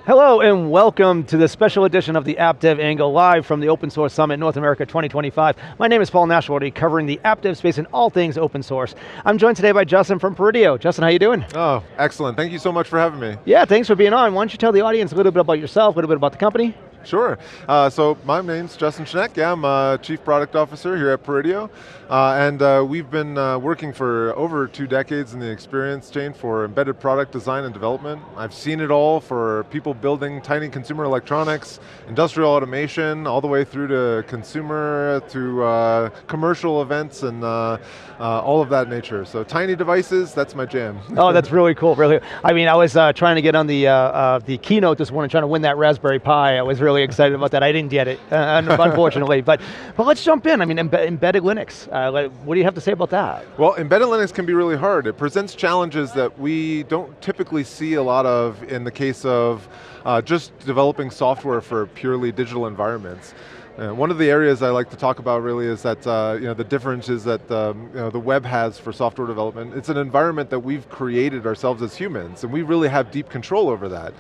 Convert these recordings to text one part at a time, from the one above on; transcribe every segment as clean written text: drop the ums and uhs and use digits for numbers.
Hello and welcome to the special edition of the AppDevANGLE live from the Open Source Summit North America 2025. My name is Paul Nashawaty, covering the app dev space and all things open source. I'm joined today by Justin from Peridio. Justin, how you doing? Oh, excellent. Thank you so much for having me. Yeah, thanks for being on. Why don't you tell the audience a little bit about yourself, a little bit about the company? Sure. So my name's Justin Schneck. Yeah, I'm a Chief Product Officer here at Peridio. We've been working for over 2 decades in the experience chain for embedded product design and development. I've seen it all for people building tiny consumer electronics, industrial automation, all the way through to consumer, to commercial events and all of that nature. So tiny devices, that's my jam. Oh, that's really cool, really. I mean, I was trying to get on the keynote this morning, trying to win that Raspberry Pi. I was really excited about that. I didn't get it, unfortunately. But let's jump in. I mean, embedded Linux. What do you have to say about that? Well, embedded Linux can be really hard. It presents challenges that we don't typically see a lot of in the case of just developing software for purely digital environments. One of the areas I like to talk about really is that the differences that the web has for software development. It's an environment that we've created ourselves as humans, and we really have deep control over that.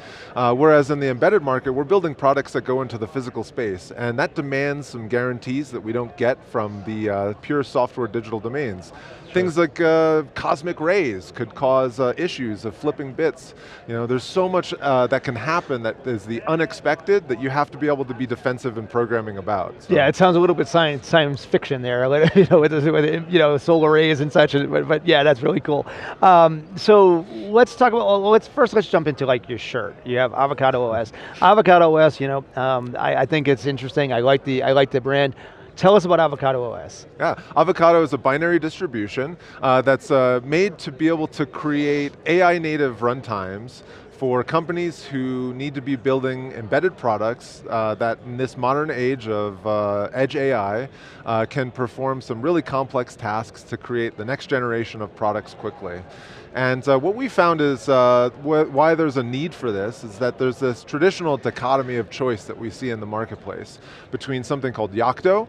Whereas in the embedded market, we're building products that go into the physical space, and that demands some guarantees that we don't get from the pure software digital domains. Sure. Things like cosmic rays could cause issues of flipping bits. There's so much that can happen that is the unexpected that you have to be able to be defensive in programming about. So. Yeah, it sounds a little bit science fiction there, with solar rays and such. But yeah, that's really cool. So let's talk about. Let's jump into like your shirt. You have Avocado OS. Avocado OS. I think it's interesting. I like the brand. Tell us about Avocado OS. Yeah, Avocado is a binary distribution that's made to be able to create AI native runtimes for companies who need to be building embedded products that in this modern age of edge AI can perform some really complex tasks to create the next generation of products quickly. And what we found is why there's a need for this is that there's this traditional dichotomy of choice that we see in the marketplace between something called Yocto,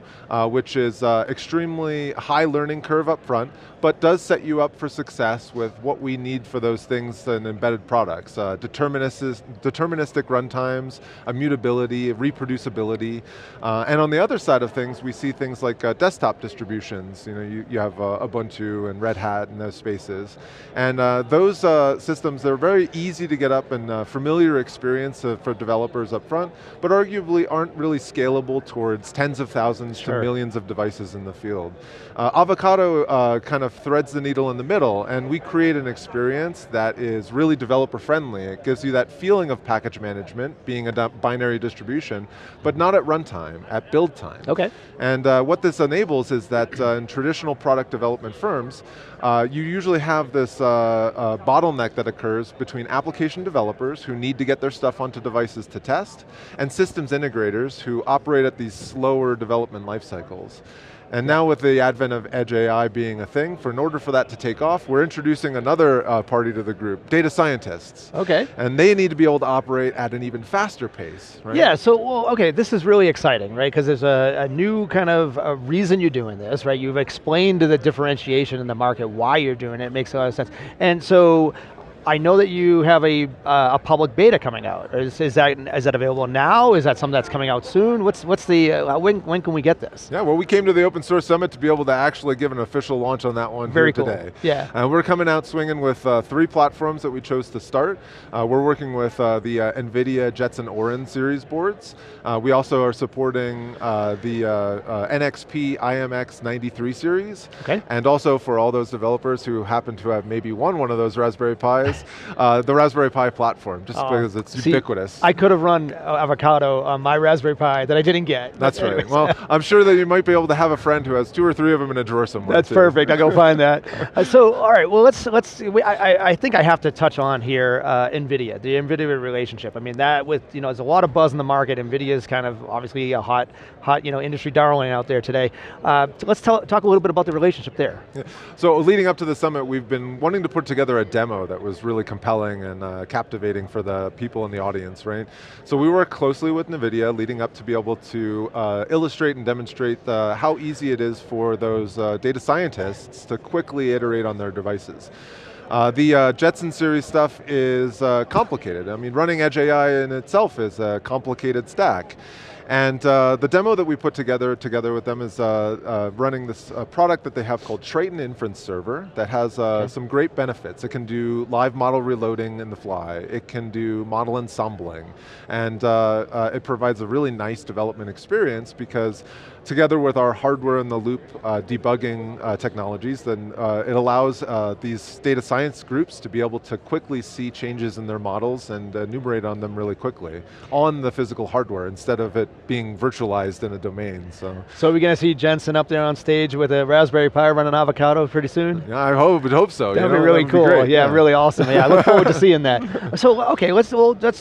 which is extremely high learning curve up front, but does set you up for success with what we need for those things in embedded products. Deterministic runtimes, immutability, reproducibility. And on the other side of things, we see things like desktop distributions. You have Ubuntu and Red Hat in those spaces. And those systems, they're very easy to get up and familiar experience for developers up front, but arguably aren't really scalable towards tens of thousands to millions of devices in the field. Avocado kind of threads the needle in the middle, and we create an experience that is really developer friendly. It gives you that feeling of package management, being a binary distribution, but not at runtime, at build time. Okay. And what this enables is that in traditional product development firms, you usually have this bottleneck that occurs between application developers who need to get their stuff onto devices to test, and systems integrators who operate at these slower development life cycles. And now with the advent of edge AI being a thing, in order for that to take off, we're introducing another party to the group, data scientists. Okay. And they need to be able to operate at an even faster pace, right? Yeah, so, okay, this is really exciting, right? Because there's a new kind of reason you're doing this, right? You've explained the differentiation in the market, why you're doing it. It makes a lot of sense. And so, I know that you have a public beta coming out. Is that available now? Is that something that's coming out soon? What's the when can we get this? Yeah, well, we came to the Open Source Summit to be able to actually give an official launch on that one Very here cool. today. Yeah. We're coming out swinging with 3 platforms that we chose to start. We're working with the NVIDIA Jetson Orin series boards. We also are supporting the NXP i.MX 93 series. Okay. And also for all those developers who happen to have maybe won one of those Raspberry Pis, the Raspberry Pi platform, just because it's ubiquitous. I could have run Avocado on my Raspberry Pi that I didn't get. That's right. Well, I'm sure that you might be able to have a friend who has 2 or 3 of them in a drawer somewhere. That's perfect. I'll go find that. So, all right. Well, I think I have to touch on here NVIDIA, the NVIDIA relationship. I mean, there's a lot of buzz in the market. NVIDIA is kind of obviously a hot industry darling out there today. Let's talk a little bit about the relationship there. Yeah. So, leading up to the summit, we've been wanting to put together a demo that was really compelling and captivating for the people in the audience, right? So we work closely with NVIDIA leading up to be able to illustrate and demonstrate how easy it is for those data scientists to quickly iterate on their devices. The Jetson series stuff is complicated. I mean, running Edge AI in itself is a complicated stack. And the demo that we put together with them is running this product that they have called Triton Inference Server that has some great benefits. It can do live model reloading in the fly. It can do model ensembling. And it provides a really nice development experience because together with our hardware in the loop debugging technologies, then it allows these data science groups to be able to quickly see changes in their models and enumerate on them really quickly on the physical hardware instead of it being virtualized in a domain. So are we going to see Jensen up there on stage with a Raspberry Pi running Avocado pretty soon? Yeah, I hope so. That'd be really cool. Great, yeah, really awesome. Yeah, I look forward to seeing that. So okay, let's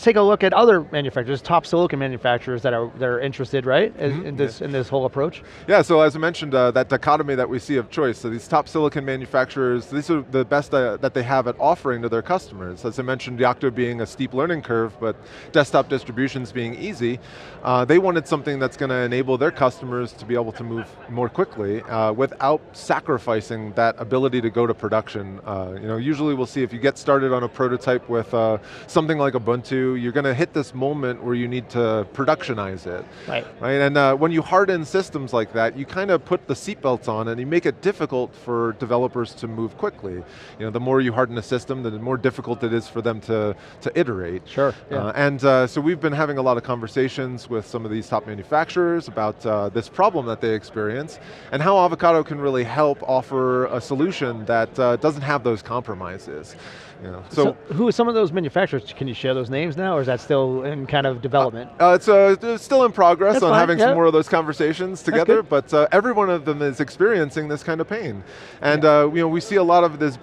take a look at other manufacturers, top silicon manufacturers that are interested, right, in this whole approach. Yeah. So as I mentioned, that dichotomy that we see of choice. So these top silicon manufacturers, these are the best that they have at offering to their customers. As I mentioned, Yocto being a steep learning curve, but desktop distributions being easy. They wanted something that's going to enable their customers to be able to move more quickly without sacrificing that ability to go to production. Usually we'll see if you get started on a prototype with something like Ubuntu, you're going to hit this moment where you need to productionize it. Right? And when you harden systems like that, you kind of put the seatbelts on and you make it difficult for developers to move quickly. The more you harden a system, the more difficult it is for them to iterate. Sure. Yeah. So we've been having a lot of conversations with some of these top manufacturers about this problem that they experience and how Avocado can really help offer a solution that doesn't have those compromises. So who are some of those manufacturers? Can you share those names now, or is that still in kind of development? It's still in progress. That's on fine, having some more of those conversations together, but every one of them is experiencing this kind of pain. And we see a lot of these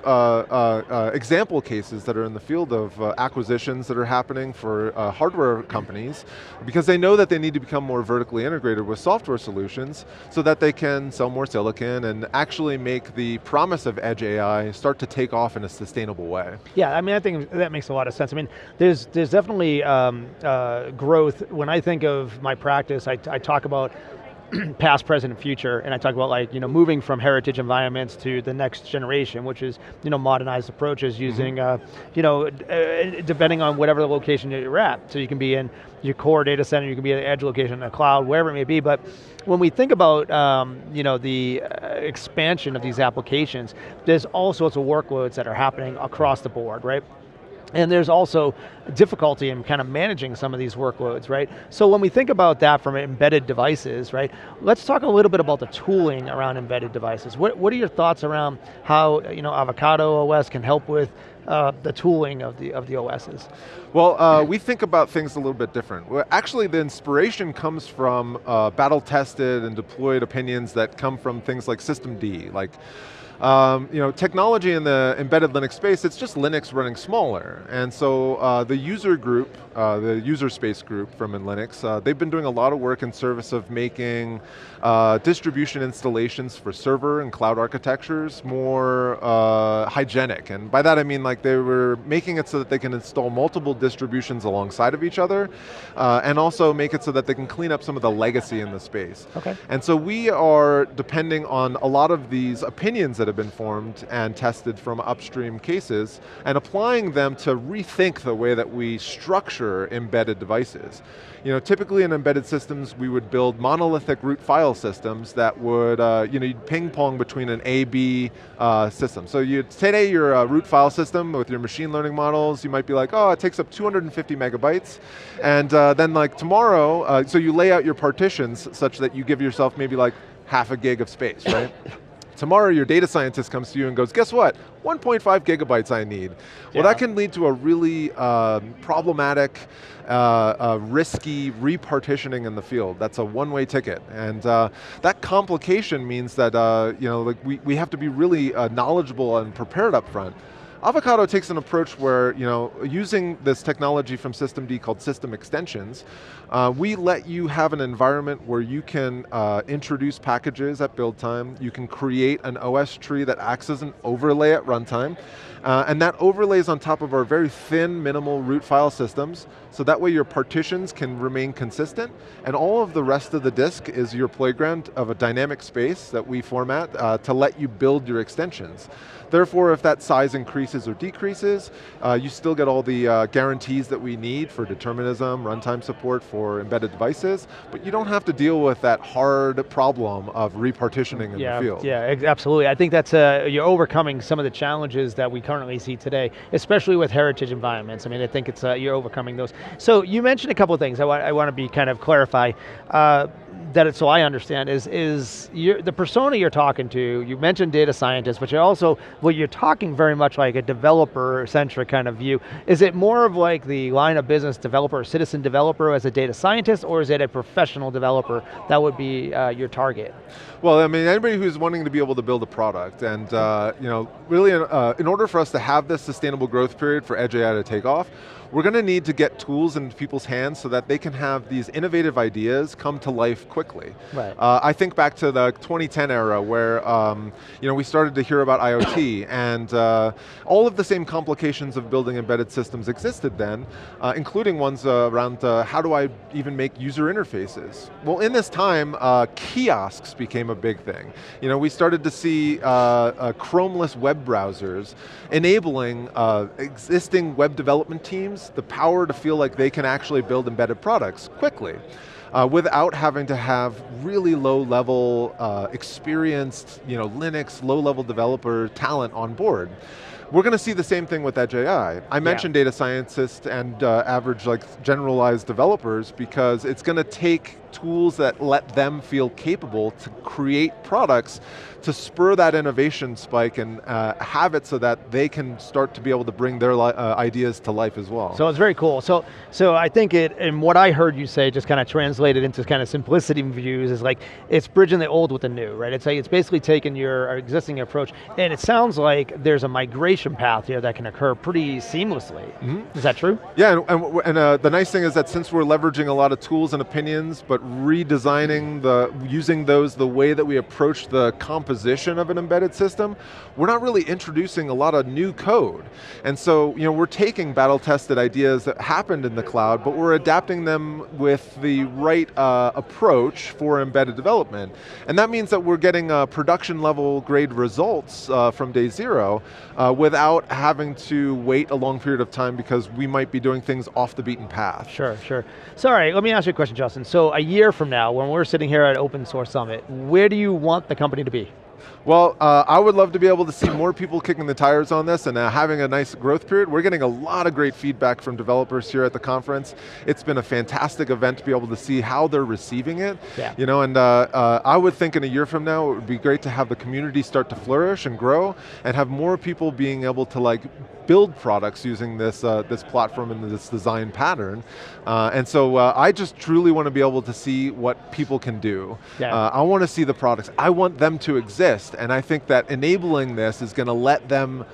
example cases that are in the field of acquisitions that are happening for hardware companies because they know that they need to become more vertically integrated with software solutions so that they can sell more silicon and actually make the promise of Edge AI start to take off in a sustainable way. Yeah, I mean, I think that makes a lot of sense. I mean, there's definitely growth. When I think of my practice, I talk about past, present, and future, and I talk about moving from heritage environments to the next generation, which is modernized approaches using depending on whatever the location that you're at. So you can be in your core data center, you can be at an edge location in the cloud, wherever it may be. But when we think about the expansion of these applications, there's all sorts of workloads that are happening across the board, right? And there's also difficulty in kind of managing some of these workloads, right? So when we think about that from embedded devices, right, let's talk a little bit about the tooling around embedded devices. What are your thoughts around how Avocado OS can help with the tooling of the OSs? Well, we think about things a little bit different. Well, actually, the inspiration comes from battle-tested and deployed opinions that come from things like systemd, like technology in the embedded Linux space, it's just Linux running smaller. And so the user group, the user space group from Linux, they've been doing a lot of work in service of making distribution installations for server and cloud architectures more hygienic. And by that I mean they were making it so that they can install multiple distributions alongside of each other and also make it so that they can clean up some of the legacy in the space. Okay. And so we are depending on a lot of these opinions that have been formed and tested from upstream cases and applying them to rethink the way that we structure embedded devices. Typically in embedded systems, we would build monolithic root file systems that would, you'd ping pong between an A-B system. So today your root file system with your machine learning models, you might be like, oh, it takes up 250 megabytes. And then tomorrow, so you lay out your partitions such that you give yourself maybe half a gig of space, right? Tomorrow your data scientist comes to you and goes, guess what? 1.5 gigabytes I need. Well, that can lead to a really problematic, risky repartitioning in the field. That's a one-way ticket. And that complication means that we have to be really knowledgeable and prepared up front. Avocado takes an approach where, using this technology from systemd called system extensions, we let you have an environment where you can introduce packages at build time, you can create an OS tree that acts as an overlay at runtime, and that overlays on top of our very thin, minimal root file systems, so that way your partitions can remain consistent, and all of the rest of the disk is your playground of a dynamic space that we format to let you build your extensions. Therefore, if that size increases increases or decreases. You still get all the guarantees that we need for determinism, runtime support for embedded devices, but you don't have to deal with that hard problem of repartitioning in the field. Yeah, absolutely. I think that's, you're overcoming some of the challenges that we currently see today, especially with heritage environments. I mean, I think it's, you're overcoming those. So you mentioned a couple of things I want to be kind of clarify. So I understand is the persona you're talking to, you mentioned data scientists, but you're talking very much like a developer-centric kind of view. Is it more of like the line of business developer, or citizen developer as a data scientist, or is it a professional developer that would be your target? Well, I mean, anybody who's wanting to be able to build a product, and really in order for us to have this sustainable growth period for Edge AI to take off, we're going to need to get tools in people's hands so that they can have these innovative ideas come to life quickly. Right. I think back to the 2010 era where we started to hear about IoT, and all of the same complications of building embedded systems existed then, including ones around how do I even make user interfaces? Well, in this time, kiosks became a big thing. We started to see Chromeless web browsers enabling existing web development teams the power to feel like they can actually build embedded products quickly without having to have really low-level, experienced Linux, low-level developer talent on board. We're going to see the same thing with Edge AI. I mentioned data scientists and average generalized developers because it's going to take tools that let them feel capable to create products to spur that innovation spike and have it so that they can start to be able to bring their ideas to life as well. So it's very cool. So I think and what I heard you say, just kind of translated into kind of simplicity views, is like, it's bridging the old with the new, right? It's basically taking your existing approach, and it sounds like there's a migration path here that can occur pretty seamlessly. Mm-hmm. Is that true? Yeah, and the nice thing is that since we're leveraging a lot of tools and opinions, but redesigning using those the way that we approach the composition of an embedded system, we're not really introducing a lot of new code. And so, we're taking battle-tested ideas that happened in the cloud, but we're adapting them with the right approach for embedded development. And that means that we're getting production level grade results from day zero without having to wait a long period of time because we might be doing things off the beaten path. Sure. So all right, let me ask you a question, Justin. So a year from now, when we're sitting here at Open Source Summit, where do you want the company to be? Well, I would love to be able to see more people kicking the tires on this and having a nice growth period. We're getting a lot of great feedback from developers here at the conference. It's been a fantastic event to be able to see how they're receiving it. Yeah. And I would think in a year from now, it would be great to have the community start to flourish and grow and have more people being able to build products using this platform and this design pattern. And so I just truly want to be able to see what people can do. Yeah. I want to see the products. I want them to exist. And I think that enabling this is going to let them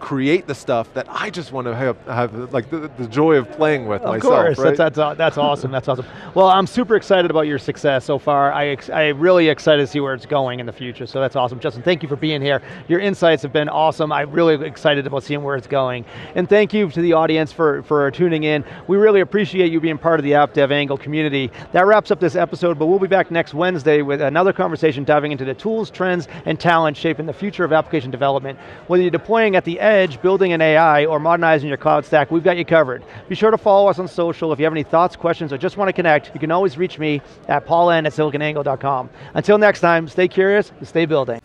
create the stuff that I just want to have like the joy of playing with myself. Of course, right? that's awesome, that's awesome. Well, I'm super excited about your success so far. I'm really excited to see where it's going in the future, so that's awesome. Justin, thank you for being here. Your insights have been awesome. I'm really excited about seeing where it's going. And thank you to the audience for tuning in. We really appreciate you being part of the AppDevANGLE community. That wraps up this episode, but we'll be back next Wednesday with another conversation diving into the tools, trends, and talent shaping the future of application development. Whether you're deploying at the edge, building an AI, or modernizing your cloud stack, we've got you covered. Be sure to follow us on social. If you have any thoughts, questions, or just want to connect, you can always reach me at pauln@siliconangle.com. Until next time, stay curious and stay building.